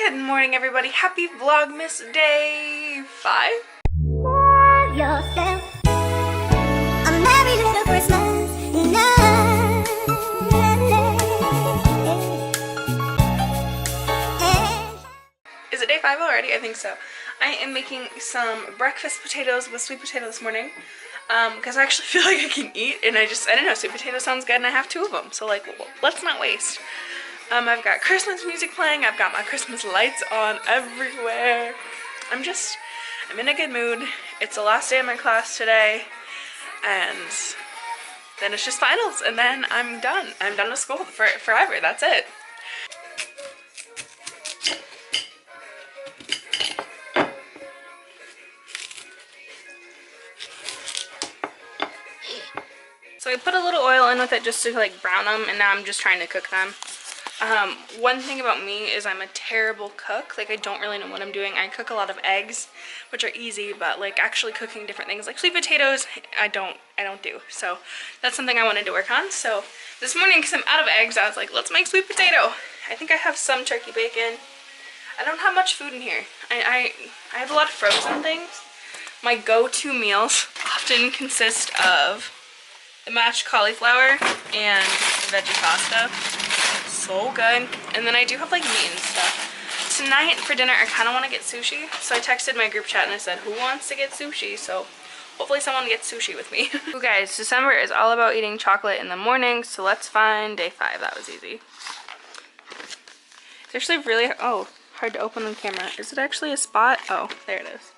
Good morning, everybody. Happy Vlogmas Day 5. Love yourself. A merry little Christmas night. Is it day 5 already? I think so. I am making some breakfast potatoes with sweet potato this morning because I actually feel like I can eat, and I don't know, sweet potato sounds good, and I have 2 of them, so like, let's not waste. I've got Christmas music playing. I've got my Christmas lights on everywhere. I'm in a good mood. It's the last day of my class today, and then it's just finals, and then I'm done. I'm done with school forever. That's it. So I put a little oil in with it just to like brown them, and now I'm just trying to cook them. One thing about me is I'm a terrible cook. Like, I don't really know what I'm doing. I cook a lot of eggs, which are easy, but like actually cooking different things like sweet potatoes, I don't do. So that's something I wanted to work on. So this morning, because I'm out of eggs, I was like, let's make sweet potato. I think I have some turkey bacon. I don't have much food in here. I have a lot of frozen things. My go-to meals often consist of the mashed cauliflower and veggie pasta. So good. And then I do have like meat and stuff. Tonight for dinner I kind of want to get sushi, so I texted my group chat and I said, who wants to get sushi? So hopefully someone gets sushi with me. You guys, December is all about eating chocolate in the morning, so let's find day 5. That was easy. It's actually really hard to open on camera. Is it actually a spot? Oh, there it is.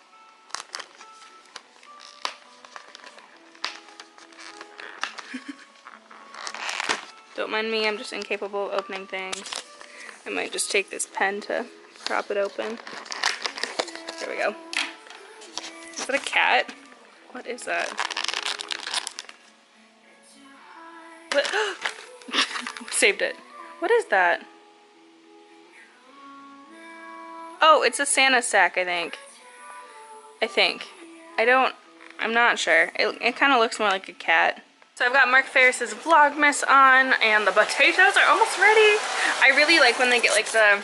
Don't mind me, I'm just incapable of opening things. I might just take this pen to prop it open. There we go. Is that a cat? What is that? What? Saved it. What is that? Oh, it's a Santa sack, I think. I'm not sure. It kind of looks more like a cat. So I've got Mark Ferris's Vlogmas on, and the potatoes are almost ready. I really like when they get like the,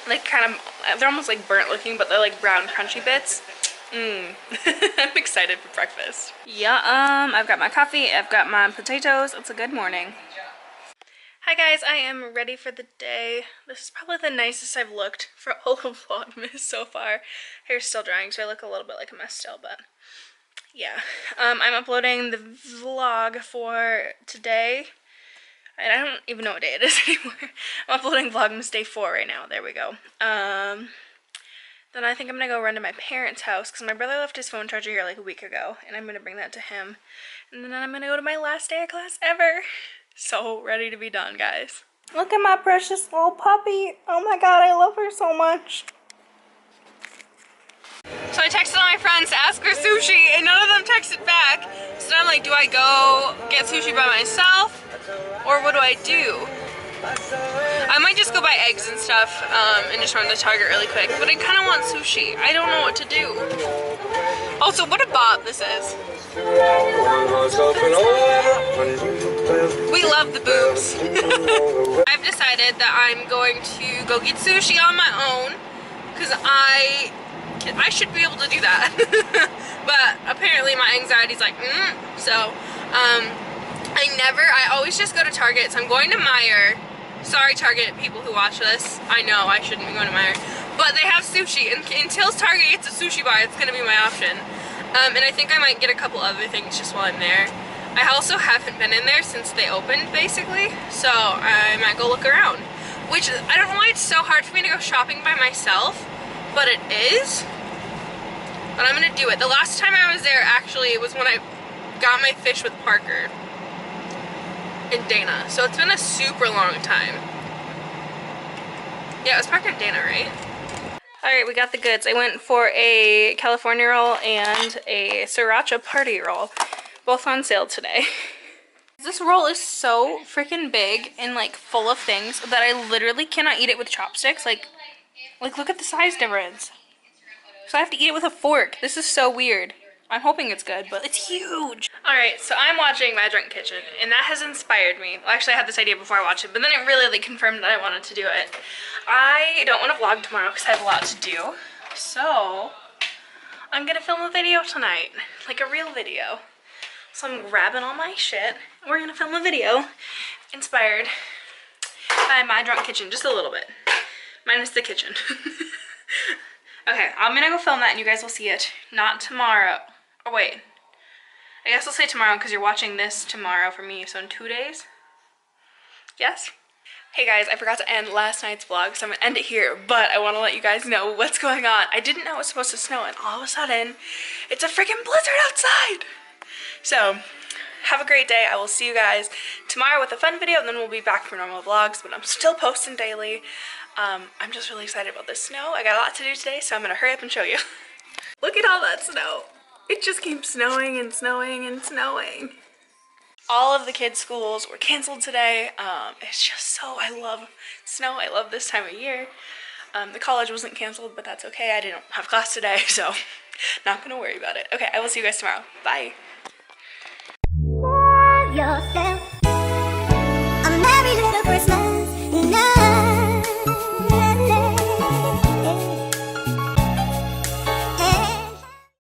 they're almost like burnt looking, but they're like brown crunchy bits. I'm excited for breakfast. Yeah, I've got my coffee, I've got my potatoes. It's a good morning. Hi guys, I am ready for the day. This is probably the nicest I've looked for all of Vlogmas so far. Hair's still drying, so I look a little bit like a mess still, but yeah. I'm uploading the vlog for today. And I don't even know what day it is anymore. I'm uploading Vlogmas Day 4 right now. There we go. Then I think I'm gonna go run to my parents' house because my brother left his phone charger here like a week ago, and I'm gonna bring that to him. And then I'm gonna go to my last day of class ever. So ready to be done, guys. Look at my precious little puppy. Oh my god, I love her so much. So I texted all my friends to ask for sushi, and none of them texted back. So then I'm like, do I go get sushi by myself, or what do I do? I might just go buy eggs and stuff and just run to Target really quick, but I kind of want sushi. I don't know what to do. Also, what a bop this is. We love the boobs. I've decided that I'm going to go get sushi on my own, because I should be able to do that. But apparently my anxiety's like, so I always just go to Target. So I'm going to Meijer. Sorry Target people who watch this, I know I shouldn't be going to Meijer, but they have sushi, and until Target gets a sushi bar, it's gonna be my option. And I think I might get a couple other things just while I'm there. I also haven't been in there since they opened, basically, so I might go look around. Which, I don't know why it's so hard for me to go shopping by myself, but it is. But I'm gonna do it. The last time I was there, actually, it was when I got my fish with Parker and Dana. So it's been a super long time. Yeah, it was Parker and Dana, right? Alright, we got the goods. I went for a California roll and a sriracha party roll. Both on sale today. This roll is so freaking big and like full of things that I literally cannot eat it with chopsticks. Like look at the size difference. So I have to eat it with a fork. This is so weird. I'm hoping it's good, but it's huge. All right, so I'm watching My Drunk Kitchen, and that has inspired me. Well, actually, I had this idea before I watched it, but then it really like confirmed that I wanted to do it. I don't want to vlog tomorrow because I have a lot to do, so I'm gonna film a video tonight, like a real video. So I'm grabbing all my shit, and we're gonna film a video inspired by My Drunk Kitchen, just a little bit, minus the kitchen. Okay, I'm gonna go film that, and you guys will see it. Not tomorrow. Oh wait, I guess I'll say tomorrow because you're watching this tomorrow for me, so in 2 days? Yes? Hey guys, I forgot to end last night's vlog, so I'm gonna end it here, but I wanna let you guys know what's going on. I didn't know it was supposed to snow, and all of a sudden, it's a freaking blizzard outside! So, have a great day. I will see you guys tomorrow with a fun video, and then we'll be back for normal vlogs, but I'm still posting daily. I'm just really excited about this snow. I got a lot to do today, so I'm gonna hurry up and show you. Look at all that snow. It just keeps snowing and snowing and snowing. All of the kids' schools were canceled today. It's just so, I love snow. I love this time of year. The college wasn't canceled, but that's okay. I didn't have class today, so not gonna worry about it. Okay, I will see you guys tomorrow. Bye. Love yourself. A merry little Christmas.